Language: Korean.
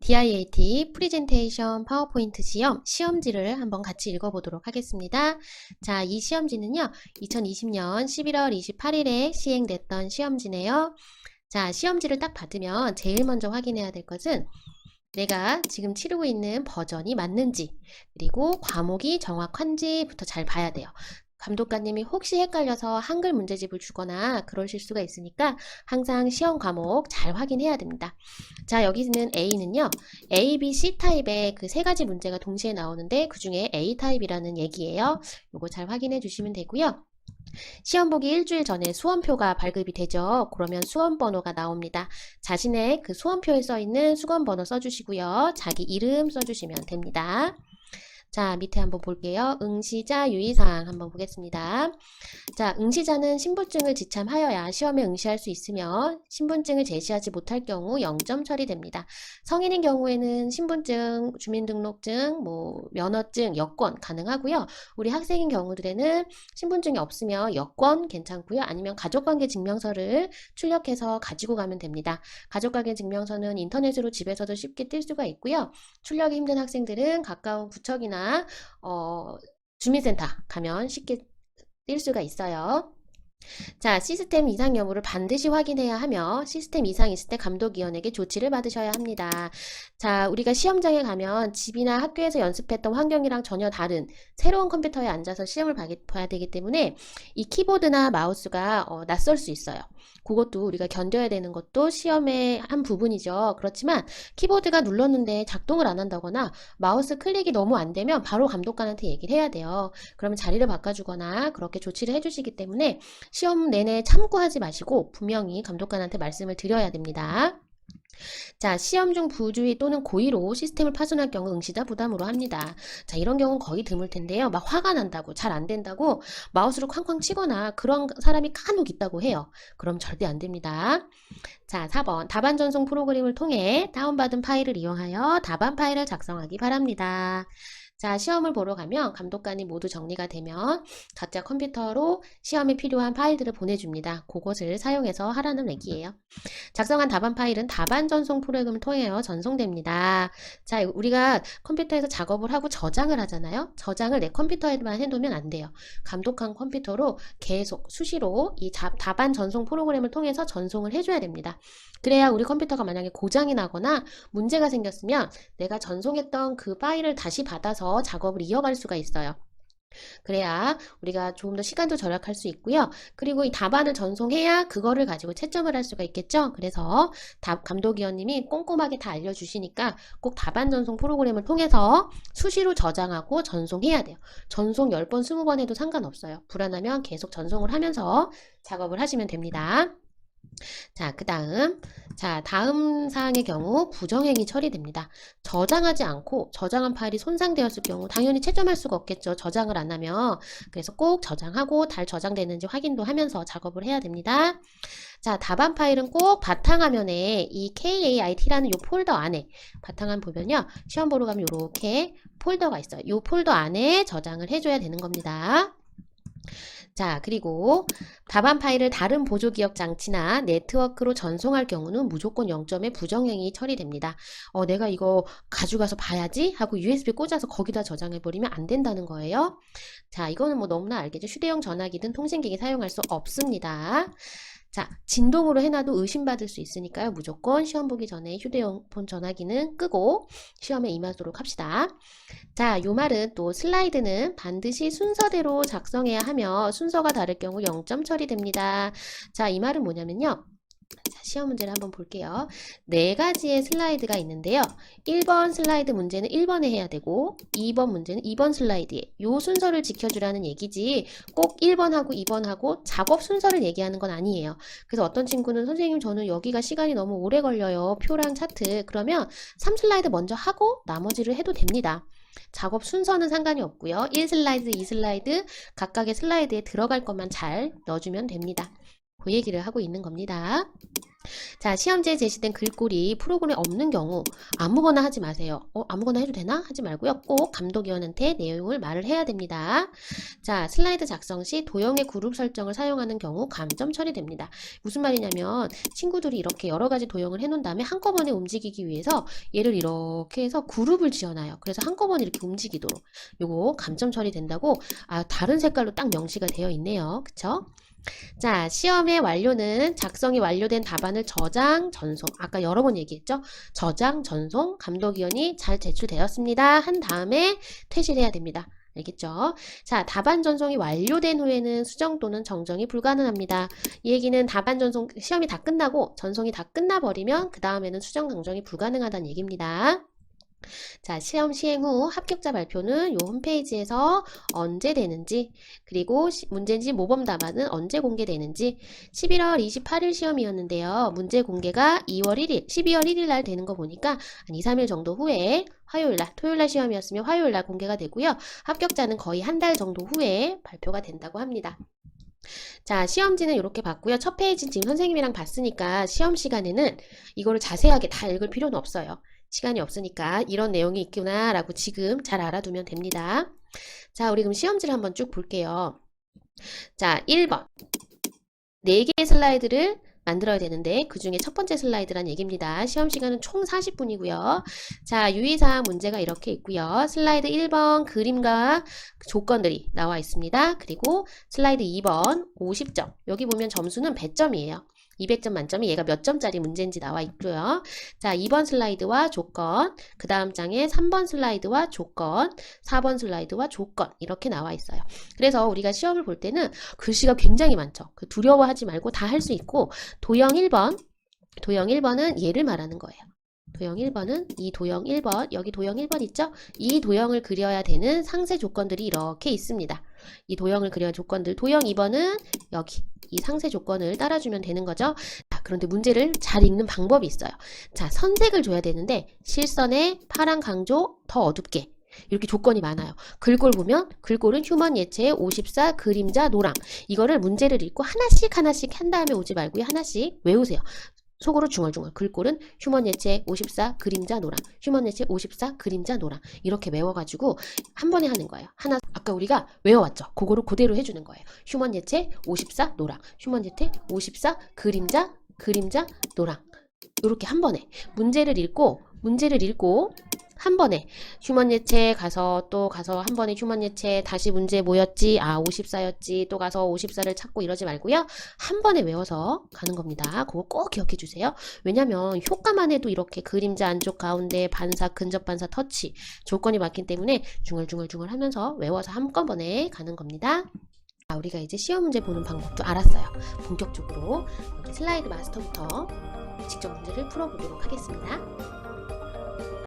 DIAT 프리젠테이션 파워포인트 시험지를 한번 같이 읽어보도록 하겠습니다. 자, 이 시험지는요, 2020년 11월 28일에 시행됐던 시험지네요. 자, 시험지를 딱 받으면 제일 먼저 확인해야 될 것은 내가 지금 치르고 있는 버전이 맞는지, 그리고 과목이 정확한지부터 잘 봐야 돼요. 감독관님이 혹시 헷갈려서 한글 문제집을 주거나 그러실 수가 있으니까 항상 시험 과목 잘 확인해야 됩니다. 자, 여기는 A는요, A, B, C 타입의 그 세 가지 문제가 동시에 나오는데 그 중에 A 타입이라는 얘기예요. 요거 잘 확인해 주시면 되고요. 시험 보기 일주일 전에 수험표가 발급이 되죠. 그러면 수험번호가 나옵니다. 자신의 그 수험표에 써 있는 수험번호 써주시고요. 자기 이름 써주시면 됩니다. 자, 밑에 한번 볼게요. 응시자 유의사항 한번 보겠습니다. 자, 응시자는 신분증을 지참하여야 시험에 응시할 수 있으며 신분증을 제시하지 못할 경우 0점 처리됩니다. 성인인 경우에는 신분증, 주민등록증, 면허증, 여권 가능하고요. 우리 학생인 경우들에는 신분증이 없으면 여권 괜찮고요. 아니면 가족관계 증명서를 출력해서 가지고 가면 됩니다. 가족관계 증명서는 인터넷으로 집에서도 쉽게 뜰 수가 있고요. 출력이 힘든 학생들은 가까운 구청이나 주민센터 가면 쉽게 뛸 수가 있어요. 자, 시스템 이상 여부를 반드시 확인해야 하며 시스템 이상 있을 때 감독위원에게 조치를 받으셔야 합니다. 자, 우리가 시험장에 가면 집이나 학교에서 연습했던 환경이랑 전혀 다른 새로운 컴퓨터에 앉아서 시험을 봐야 되기 때문에 이 키보드나 마우스가 낯설 수 있어요. 그것도 우리가 견뎌야 되는 것도 시험의 한 부분이죠. 그렇지만 키보드가 눌렀는데 작동을 안 한다거나 마우스 클릭이 너무 안 되면 바로 감독관한테 얘기를 해야 돼요. 그러면 자리를 바꿔주거나 그렇게 조치를 해주시기 때문에 시험 내내 참고하지 마시고 분명히 감독관한테 말씀을 드려야 됩니다. 자, 시험 중 부주의 또는 고의로 시스템을 파손할 경우 응시자 부담으로 합니다. 자, 이런 경우는 거의 드물 텐데요. 막 화가 난다고, 잘 안 된다고 마우스로 쾅쾅 치거나 그런 사람이 간혹 있다고 해요. 그럼 절대 안 됩니다. 자, 4번. 답안 전송 프로그램을 통해 다운받은 파일을 이용하여 답안 파일을 작성하기 바랍니다. 자, 시험을 보러 가면 감독관이 모두 정리가 되면 각자 컴퓨터로 시험에 필요한 파일들을 보내줍니다. 그것을 사용해서 하라는 얘기예요. 작성한 답안 파일은 답안 전송 프로그램을 통해 전송됩니다. 자, 우리가 컴퓨터에서 작업을 하고 저장을 하잖아요. 저장을 내 컴퓨터에만 해두면 안 돼요. 감독한 컴퓨터로 계속 수시로 이 답안 전송 프로그램을 통해서 전송을 해줘야 됩니다. 그래야 우리 컴퓨터가 만약에 고장이 나거나 문제가 생겼으면 내가 전송했던 그 파일을 다시 받아서 작업을 이어갈 수가 있어요. 그래야 우리가 조금 더 시간도 절약할 수 있고요. 그리고 이 답안을 전송해야 그거를 가지고 채점을 할 수가 있겠죠. 그래서 감독위원님이 꼼꼼하게 다 알려주시니까 꼭 답안 전송 프로그램을 통해서 수시로 저장하고 전송해야 돼요. 전송 10번, 20번 해도 상관없어요. 불안하면 계속 전송을 하면서 작업을 하시면 됩니다. 자, 다음 사항의 경우 부정행위 처리됩니다. 저장하지 않고 저장한 파일이 손상되었을 경우 당연히 채점할 수가 없겠죠. 저장을 안 하면. 그래서 꼭 저장하고 잘 저장되는지 확인도 하면서 작업을 해야 됩니다. 자, 답안 파일은 꼭 바탕화면에 이 KAIT라는 이 폴더 안에 바탕화면 보면요. 시험 보러 가면 이렇게 폴더가 있어요. 이 폴더 안에 저장을 해줘야 되는 겁니다. 자, 그리고 답안 파일을 다른 보조기억 장치나 네트워크로 전송할 경우는 무조건 0점의 부정행위 처리됩니다. 내가 이거 가져가서 봐야지 하고 USB 꽂아서 거기다 저장해버리면 안 된다는 거예요. 자, 이거는 너무나 알겠죠. 휴대용 전화기든 통신기기 사용할 수 없습니다. 자, 진동으로 해놔도 의심받을 수 있으니까요. 무조건 시험 보기 전에 휴대폰 전화기는 끄고 시험에 임하도록 합시다. 자, 요 말은 또 슬라이드는 반드시 순서대로 작성해야 하며 순서가 다를 경우 0점 처리됩니다. 자, 이 말은 뭐냐면요. 자, 시험 문제를 한번 볼게요. 4가지의 슬라이드가 있는데요. 1번 슬라이드 문제는 1번에 해야 되고 2번 문제는 2번 슬라이드에 요 순서를 지켜주라는 얘기지 꼭 1번하고 2번하고 작업 순서를 얘기하는 건 아니에요. 그래서 어떤 친구는 선생님 저는 여기가 시간이 너무 오래 걸려요. 표랑 차트. 그러면 3슬라이드 먼저 하고 나머지를 해도 됩니다. 작업 순서는 상관이 없고요. 1슬라이드, 2슬라이드 각각의 슬라이드에 들어갈 것만 잘 넣어주면 됩니다. 그 얘기를 하고 있는 겁니다. 자, 시험지에 제시된 글꼴이 프로그램에 없는 경우 아무거나 하지 마세요. 아무거나 해도 되나? 하지 말고요. 꼭 감독위원한테 내용을 말을 해야 됩니다. 자, 슬라이드 작성 시 도형의 그룹 설정을 사용하는 경우 감점 처리됩니다. 무슨 말이냐면 친구들이 이렇게 여러 가지 도형을 해놓은 다음에 한꺼번에 움직이기 위해서 얘를 이렇게 해서 그룹을 지어놔요. 그래서 한꺼번에 이렇게 움직이도록. 요거 감점 처리된다고 다른 색깔로 딱 명시가 되어 있네요. 그쵸? 자, 시험의 완료는 작성이 완료된 답안을 저장, 전송. 아까 여러 번 얘기했죠? 저장, 전송, 감독위원이 잘 제출되었습니다. 한 다음에 퇴실해야 됩니다. 알겠죠? 자, 답안 전송이 완료된 후에는 수정 또는 정정이 불가능합니다. 이 얘기는 답안 전송, 시험이 다 끝나고 전송이 다 끝나버리면 그 다음에는 수정, 정정이 불가능하다는 얘기입니다. 자, 시험 시행 후 합격자 발표는 요 홈페이지에서 언제 되는지, 그리고 문제지 모범 답안은 언제 공개되는지, 11월 28일 시험이었는데요. 문제 공개가 12월 1일 날 되는 거 보니까 한 2, 3일 정도 후에 화요일 날, 토요일 날 시험이었으면 화요일 날 공개가 되고요. 합격자는 거의 한 달 정도 후에 발표가 된다고 합니다. 자, 시험지는 이렇게 봤고요. 첫 페이지 지금 선생님이랑 봤으니까 시험 시간에는 이거를 자세하게 다 읽을 필요는 없어요. 시간이 없으니까 이런 내용이 있구나 라고 지금 잘 알아두면 됩니다. 자, 우리 그럼 시험지를 한번 쭉 볼게요. 자, 1번 4개의 슬라이드를 만들어야 되는데 그 중에 첫 번째 슬라이드란 얘기입니다. 시험 시간은 총 40분이고요. 자, 유의사항 문제가 이렇게 있고요. 슬라이드 1번 그림과 조건들이 나와 있습니다. 그리고 슬라이드 2번 50점. 여기 보면 점수는 100점이에요. 200점 만점이 얘가 몇 점짜리 문제인지 나와 있고요. 자, 2번 슬라이드와 조건, 그 다음 장에 3번 슬라이드와 조건, 4번 슬라이드와 조건 이렇게 나와 있어요. 그래서 우리가 시험을 볼 때는 글씨가 굉장히 많죠. 두려워하지 말고 다 할 수 있고 도형 1번은 얘를 말하는 거예요. 도형 1번은 이 도형 1번, 여기 도형 1번 있죠? 이 도형을 그려야 되는 상세 조건들이 이렇게 있습니다. 이 도형을 그려야 조건들, 도형 2번은 여기 이 상세 조건을 따라주면 되는 거죠. 자, 그런데 문제를 잘 읽는 방법이 있어요. 자, 선색을 줘야 되는데 실선에 파란 강조 더 어둡게 이렇게 조건이 많아요. 글꼴 보면 글꼴은 휴먼 예체의 54 그림자 노랑 이거를 문제를 읽고 하나씩 한 다음에 오지 말고요. 하나씩 외우세요. 속으로 중얼중얼 글꼴은 휴먼 예체 54 그림자 노랑 휴먼 예체 54 그림자 노랑 이렇게 외워가지고 한 번에 하는 거예요. 하나 아까 우리가 외워왔죠. 그거를 그대로 해주는 거예요. 휴먼 예체 54 노랑 휴먼 예체 54 그림자 노랑 이렇게 한 번에 문제를 읽고 한 번에 휴먼 예체 가서 또 가서 한 번에 휴먼 예체 다시 문제 뭐였지? 54였지. 또 가서 54를 찾고 이러지 말고요. 한 번에 외워서 가는 겁니다. 그거 꼭 기억해 주세요. 왜냐면 효과만 해도 이렇게 그림자 안쪽 가운데 반사, 근접 반사, 터치 조건이 맞기 때문에 중얼중얼 하면서 외워서 한꺼번에 가는 겁니다. 우리가 이제 시험 문제 보는 방법도 알았어요. 본격적으로 슬라이드 마스터부터 직접 문제를 풀어보도록 하겠습니다.